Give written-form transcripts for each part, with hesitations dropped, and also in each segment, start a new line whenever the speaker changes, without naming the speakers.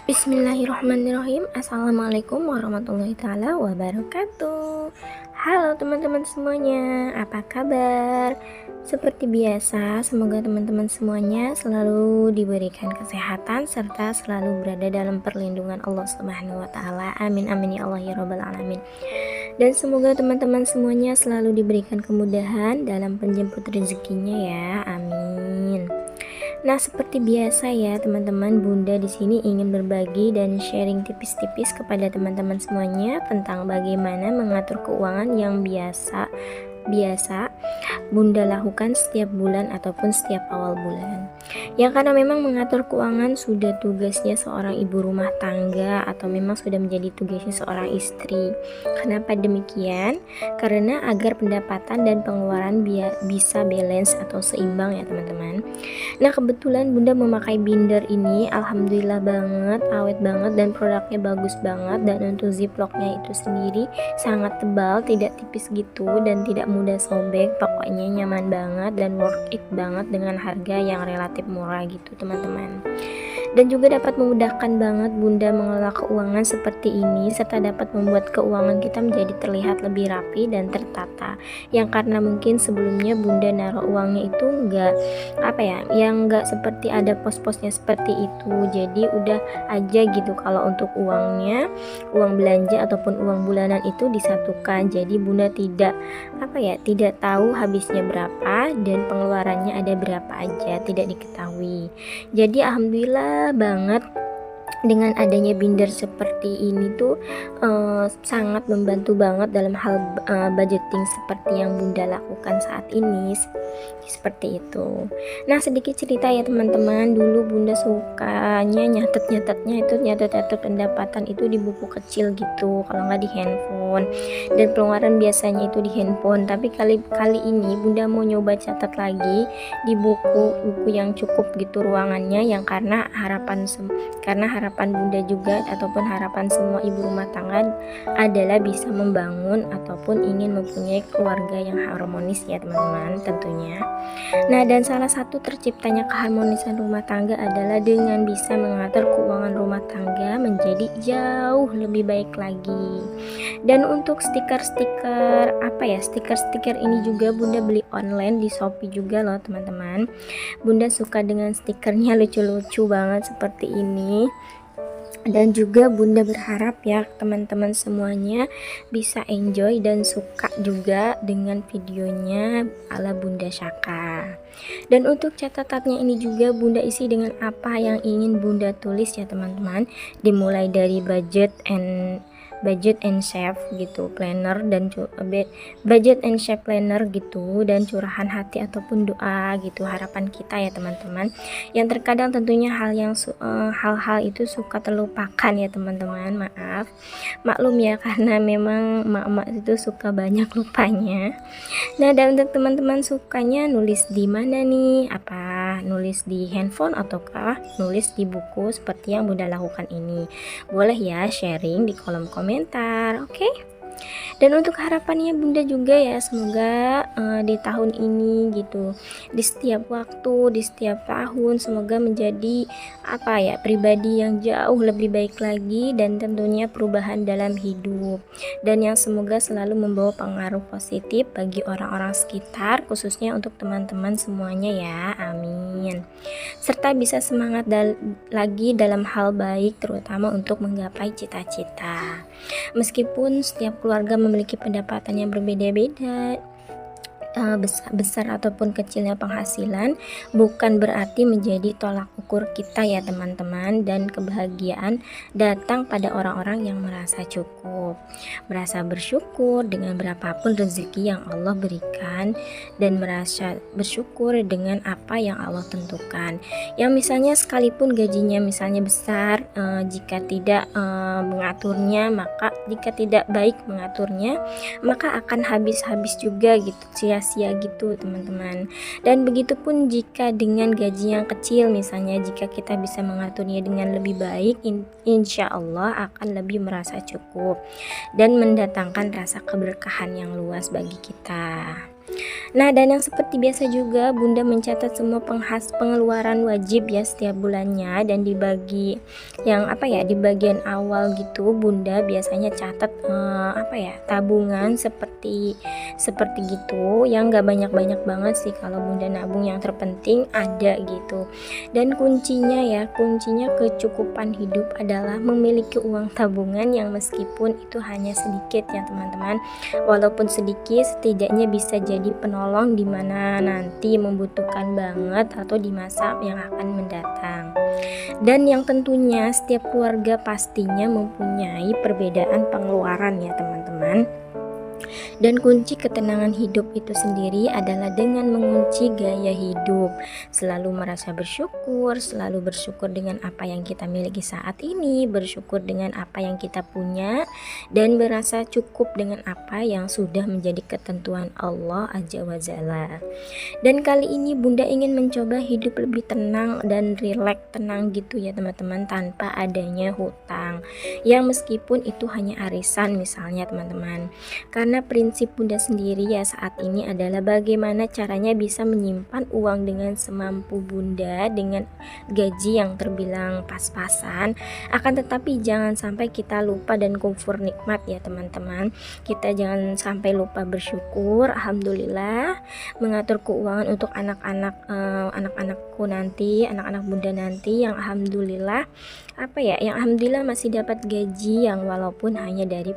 Bismillahirrahmanirrahim. Assalamualaikum warahmatullahi taala wabarakatuh. Halo teman-teman semuanya, apa kabar? Seperti biasa, semoga teman-teman semuanya selalu diberikan kesehatan serta selalu berada dalam perlindungan Allah Subhanahu wa taala. Amin amin ya Allah ya rabbal alamin. Dan semoga teman-teman semuanya selalu diberikan kemudahan dalam penjemput rezekinya ya. Amin. Nah, seperti biasa ya, teman-teman, Bunda di sini ingin berbagi dan sharing tipis-tipis kepada teman-teman semuanya tentang bagaimana mengatur keuangan yang biasa biasa Bunda lakukan setiap bulan ataupun setiap awal bulan. Ya karena memang mengatur keuangan sudah tugasnya seorang ibu rumah tangga atau memang sudah menjadi tugasnya seorang istri. Kenapa demikian? Karena agar pendapatan dan pengeluaran bisa balance atau seimbang ya teman-teman. Nah kebetulan Bunda memakai binder ini, alhamdulillah banget, awet banget dan produknya bagus banget. Dan untuk ziplocknya itu sendiri sangat tebal, tidak tipis gitu dan tidak mudah sobek. Pokoknya nyaman banget dan worth it banget dengan harga yang relatif murah gitu teman-teman. Dan juga dapat memudahkan banget Bunda mengelola keuangan seperti ini, serta dapat membuat keuangan kita menjadi terlihat lebih rapi dan tertata. Yang karena mungkin sebelumnya Bunda naruh uangnya itu yang enggak seperti ada pos-posnya seperti itu. Jadi udah aja gitu kalau untuk uangnya, uang belanja ataupun uang bulanan itu disatukan. Jadi Bunda tidak tahu habisnya berapa dan pengeluarannya ada berapa aja, tidak diketahui. Jadi alhamdulillah banget dengan adanya binder seperti ini tuh sangat membantu banget dalam hal budgeting seperti yang Bunda lakukan saat ini seperti itu. Nah sedikit cerita ya teman-teman, dulu Bunda sukanya nyatet pendapatan itu di buku kecil gitu, kalau nggak di handphone, dan pengeluaran biasanya itu di handphone. Tapi kali ini Bunda mau nyoba catat lagi di buku yang cukup gitu ruangannya, yang karena harapan Bunda juga ataupun harapan semua ibu rumah tangga adalah bisa membangun ataupun ingin mempunyai keluarga yang harmonis ya teman-teman tentunya. Nah dan salah satu terciptanya keharmonisan rumah tangga adalah dengan bisa mengatur keuangan rumah tangga menjadi jauh lebih baik lagi. Dan untuk stiker-stiker ini juga Bunda beli online di Shopee juga loh teman-teman. Bunda suka dengan stikernya, lucu-lucu banget seperti ini. Dan juga Bunda berharap ya teman-teman semuanya bisa enjoy dan suka juga dengan videonya ala Bunda Syaka. Dan untuk catatannya ini juga Bunda isi dengan apa yang ingin Bunda tulis ya teman-teman. Dimulai dari budget and save gitu planner dan budget and save planner gitu, dan curahan hati ataupun doa gitu, harapan kita ya teman-teman, yang terkadang tentunya hal-hal itu suka terlupakan ya teman-teman. Maklum ya karena memang mak-mak itu suka banyak lupanya. Nah dan untuk teman-teman sukanya nulis di mana nih, nulis di handphone ataukah nulis di buku seperti yang Bunda lakukan ini? Boleh ya sharing di kolom komentar, oke? Dan untuk harapannya Bunda juga ya, semoga di tahun ini gitu, di setiap waktu, di setiap tahun, semoga menjadi pribadi yang jauh lebih baik lagi, dan tentunya perubahan dalam hidup, dan yang semoga selalu membawa pengaruh positif bagi orang-orang sekitar, khususnya untuk teman-teman semuanya ya, amin. Serta bisa semangat lagi dalam hal baik, terutama untuk menggapai cita-cita. Meskipun setiap keluarga memiliki pendapatan yang berbeda-beda, besar ataupun kecilnya penghasilan bukan berarti menjadi tolak ukur kita ya teman-teman. Dan kebahagiaan datang pada orang-orang yang merasa cukup, merasa bersyukur dengan berapapun rezeki yang Allah berikan, dan merasa bersyukur dengan apa yang Allah tentukan. Yang misalnya sekalipun gajinya misalnya besar, jika tidak baik mengaturnya, maka akan habis juga gitu, sia-sia gitu teman-teman. Dan begitupun jika dengan gaji yang kecil, misalnya jika kita bisa mengaturnya dengan lebih baik, insya Allah akan lebih merasa cukup dan mendatangkan rasa keberkahan yang luas bagi kita. Nah, dan yang seperti biasa juga Bunda mencatat semua pengeluaran wajib ya setiap bulannya, dan dibagi yang di bagian awal gitu Bunda biasanya catat tabungan seperti gitu yang gak banyak-banyak banget sih kalau Bunda nabung, yang terpenting ada gitu. Dan kuncinya kecukupan hidup adalah memiliki uang tabungan yang meskipun itu hanya sedikit ya teman-teman, walaupun sedikit setidaknya bisa jadi penolong di mana nanti membutuhkan banget atau di masa yang akan mendatang. Dan yang tentunya setiap keluarga pastinya mempunyai perbedaan pengeluaran ya teman-teman. Dan kunci ketenangan hidup itu sendiri adalah dengan mengunci gaya hidup, selalu merasa bersyukur, selalu bersyukur dengan apa yang kita miliki saat ini, bersyukur dengan apa yang kita punya, dan merasa cukup dengan apa yang sudah menjadi ketentuan Allah Azza wa Jalla. Dan kali ini Bunda ingin mencoba hidup lebih tenang dan rileks, tenang gitu ya teman-teman, tanpa adanya hutang yang meskipun itu hanya arisan misalnya teman-teman. Karena prinsip Bunda sendiri ya saat ini adalah bagaimana caranya bisa menyimpan uang dengan semampu Bunda dengan gaji yang terbilang pas-pasan, akan tetapi jangan sampai kita lupa dan kufur nikmat ya teman-teman. Kita jangan sampai lupa bersyukur, alhamdulillah, mengatur keuangan untuk anak-anakku nanti, anak-anak Bunda nanti yang alhamdulillah yang alhamdulillah masih dapat gaji yang walaupun hanya dari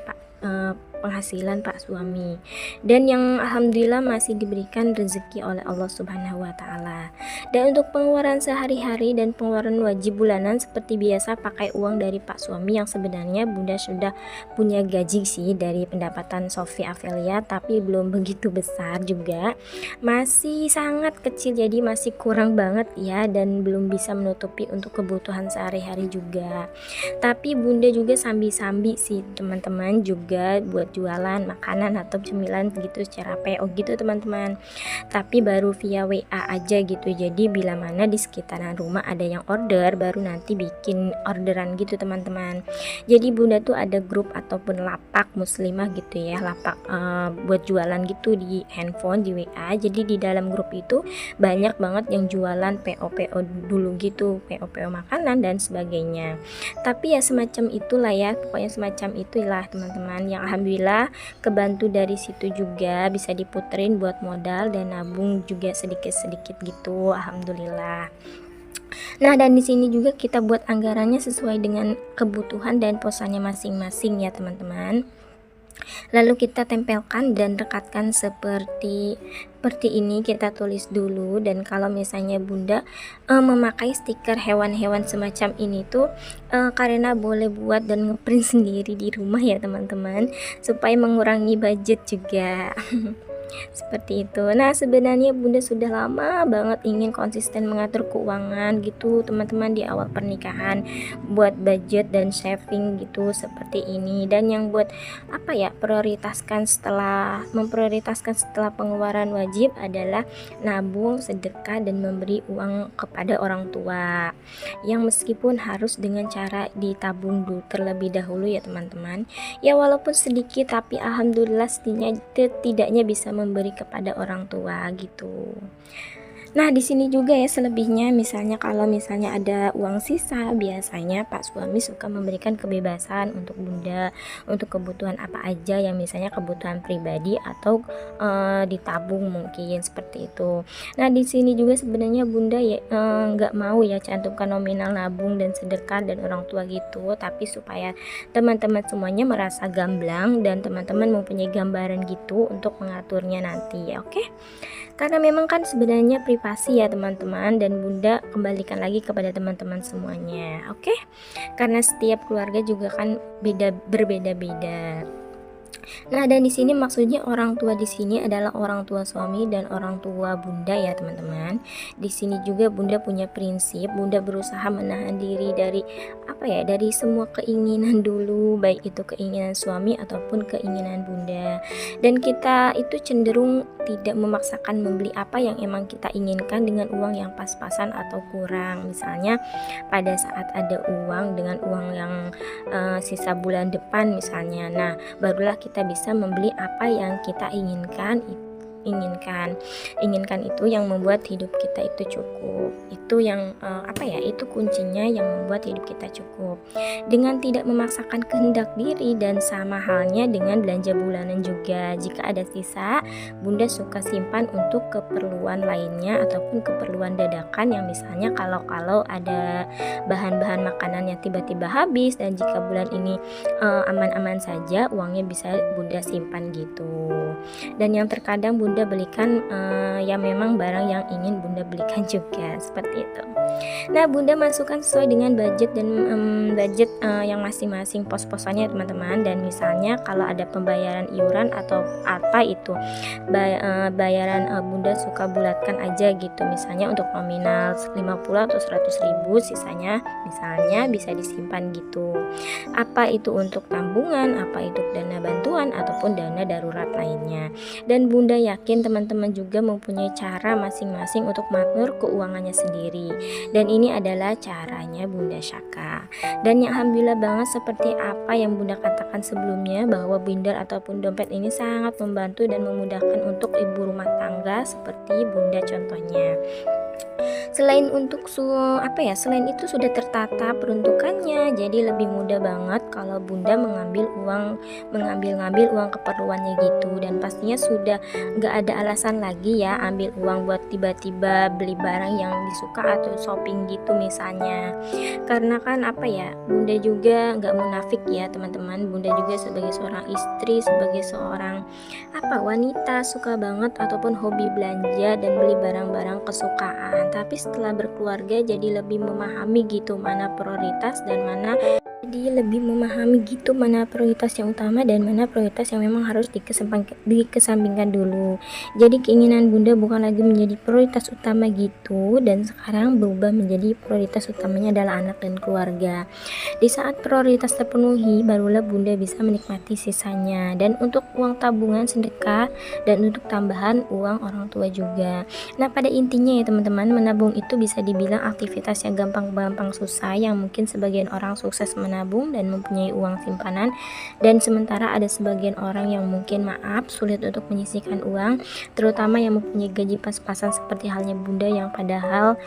penghasilan Pak suami, dan yang alhamdulillah masih diberikan rezeki oleh Allah Subhanahu wa taala. Dan untuk pengeluaran sehari-hari dan pengeluaran wajib bulanan seperti biasa pakai uang dari Pak suami, yang sebenarnya Bunda sudah punya gaji sih dari pendapatan Sofi Avelia, tapi belum begitu besar juga, masih sangat kecil, jadi masih kurang banget ya, dan belum bisa menutupi untuk kebutuhan sehari-hari juga. Tapi Bunda juga sambi-sambi sih teman-teman juga buat jualan makanan atau cemilan gitu secara PO gitu teman-teman, tapi baru via WA aja gitu. Jadi bila mana di sekitaran rumah ada yang order, baru nanti bikin orderan gitu teman-teman. Jadi Bunda tuh ada grup ataupun lapak muslimah gitu ya, lapak buat jualan gitu di handphone, di WA. Jadi di dalam grup itu banyak banget yang jualan PO dulu gitu, PO makanan dan sebagainya. Tapi ya semacam itulah ya, pokoknya semacam itulah teman-teman, yang alhamdulillah kebantu dari situ juga bisa diputerin buat modal dan nabung juga sedikit-sedikit gitu, alhamdulillah. Nah, dan di sini juga kita buat anggarannya sesuai dengan kebutuhan dan posannya masing-masing ya teman-teman. Lalu kita tempelkan dan rekatkan seperti ini, kita tulis dulu. Dan kalau misalnya Bunda memakai stiker hewan-hewan semacam ini tuh karena boleh buat dan ngeprint sendiri di rumah ya teman-teman, supaya mengurangi budget juga. Seperti itu. Nah, sebenarnya Bunda sudah lama banget ingin konsisten mengatur keuangan gitu teman-teman di awal pernikahan, buat budget dan saving gitu seperti ini. Dan yang buat memprioritaskan setelah pengeluaran wajib adalah nabung, sedekah, dan memberi uang kepada orang tua, yang meskipun harus dengan cara ditabung dulu terlebih dahulu ya teman-teman. Ya walaupun sedikit, tapi alhamdulillah setidaknya bisa memberi kepada orang tua gitu. Nah, di sini juga ya selebihnya, kalau misalnya ada uang sisa, biasanya Pak suami suka memberikan kebebasan untuk Bunda untuk kebutuhan apa aja yang misalnya kebutuhan pribadi atau ditabung mungkin seperti itu. Nah, di sini juga sebenarnya Bunda ya nggak mau ya cantumkan nominal nabung dan sedekah dan orang tua gitu, tapi supaya teman-teman semuanya merasa gamblang dan teman-teman mempunyai gambaran gitu untuk mengaturnya nanti ya, oke? Karena memang kan sebenarnya privasi ya teman-teman, dan Bunda kembalikan lagi kepada teman-teman semuanya, oke? Karena setiap keluarga juga kan berbeda-beda. Nah, dan di sini maksudnya orang tua di sini adalah orang tua suami dan orang tua Bunda ya teman-teman. Di sini juga Bunda punya prinsip, Bunda berusaha menahan diri dari dari semua keinginan dulu, baik itu keinginan suami ataupun keinginan Bunda. Dan kita itu cenderung tidak memaksakan membeli apa yang emang kita inginkan dengan uang yang pas-pasan atau kurang. Misalnya pada saat ada uang dengan uang yang sisa bulan depan misalnya, nah barulah kita bisa membeli apa yang kita inginkan inginkan itu yang membuat hidup kita itu cukup. Itu yang itu kuncinya yang membuat hidup kita cukup. Dengan tidak memaksakan kehendak diri, dan sama halnya dengan belanja bulanan juga. Jika ada sisa, Bunda suka simpan untuk keperluan lainnya ataupun keperluan dadakan, yang misalnya kalau ada bahan-bahan makanan yang tiba-tiba habis, dan jika bulan ini aman-aman saja, uangnya bisa Bunda simpan gitu. Dan yang terkadang Bunda belikan yang memang barang yang ingin Bunda belikan juga, seperti itu. Nah, Bunda masukkan sesuai dengan budget dan budget yang masing-masing pos-posannya teman-teman. Dan misalnya kalau ada pembayaran iuran atau apa itu bayaran, Bunda suka bulatkan aja gitu. Misalnya untuk nominal 50 atau 100 ribu, sisanya misalnya bisa disimpan gitu. Apa itu untuk tabungan, apa itu dana bantuan ataupun dana darurat lainnya. Dan Bunda yakin teman-teman juga mempunyai cara masing-masing untuk mengatur keuangannya sendiri. Dan ini adalah caranya Bunda Syaka. Dan yang alhamdulillah banget, seperti apa yang Bunda katakan sebelumnya, bahwa binder ataupun dompet ini sangat membantu dan memudahkan untuk ibu rumah tangga seperti Bunda contohnya. Selain itu sudah tertata peruntukannya, jadi lebih mudah banget kalau Bunda mengambil uang keperluannya gitu. Dan pastinya sudah nggak ada alasan lagi ya ambil uang buat tiba-tiba beli barang yang disuka atau shopping gitu misalnya. Karena kan Bunda juga nggak munafik ya teman-teman. Bunda juga sebagai seorang istri, sebagai seorang wanita, suka banget ataupun hobi belanja dan beli barang-barang kesukaan. Tapi setelah berkeluarga jadi lebih memahami gitu mana prioritas yang utama dan mana prioritas yang memang harus dikesampingkan dulu. Jadi keinginan Bunda bukan lagi menjadi prioritas utama gitu, dan sekarang berubah menjadi prioritas utamanya adalah anak dan keluarga. Di saat prioritas terpenuhi, barulah Bunda bisa menikmati sisanya. Dan untuk uang tabungan, sedekah, dan untuk tambahan uang orang tua juga. Nah, pada intinya ya teman-teman, menabung itu bisa dibilang aktivitas yang gampang susah, yang mungkin sebagian orang sukses menabung dan mempunyai uang simpanan, dan sementara ada sebagian orang yang mungkin sulit untuk menyisihkan uang, terutama yang mempunyai gaji pas-pasan seperti halnya Bunda, yang padahal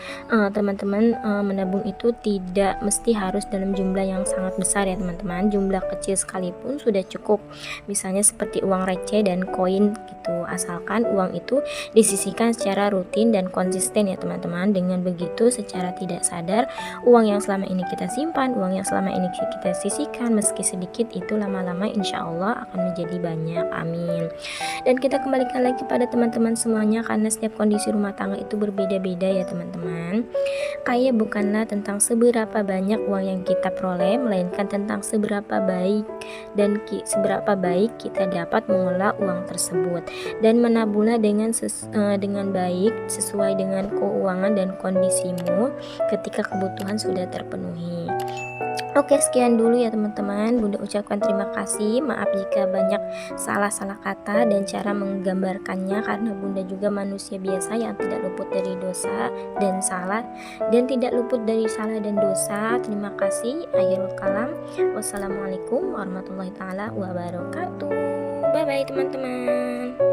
teman-teman menabung itu tidak mesti harus dalam jumlah yang sangat besar ya teman-teman. Jumlah kecil sekalipun sudah cukup, misalnya seperti uang receh dan koin gitu, asalkan uang itu disisihkan secara rutin dan konsisten ya teman-teman. Dengan begitu secara tidak sadar, uang yang selama ini kita simpan, uang yang selama ini kita sisihkan, meski sedikit, itu lama-lama insya Allah akan menjadi banyak. Amin. Dan kita kembalikan lagi pada teman-teman semuanya, karena setiap kondisi rumah tangga itu berbeda-beda ya teman-teman. Kaya bukanlah tentang seberapa banyak uang yang kita peroleh, melainkan tentang seberapa baik kita dapat mengelola uang tersebut, dan menabunglah dengan baik sesuai dengan keuangan dan kondisimu ketika kebutuhan sudah terpenuhi. Oke, sekian dulu ya teman-teman. Bunda ucapkan terima kasih. Maaf jika banyak salah-salah kata dan cara menggambarkannya, karena Bunda juga manusia biasa yang tidak luput dari dosa dan salah dan dosa. Terima kasih. Akhirul kalam. Wassalamualaikum warahmatullahi taala wabarakatuh. Bye bye teman-teman.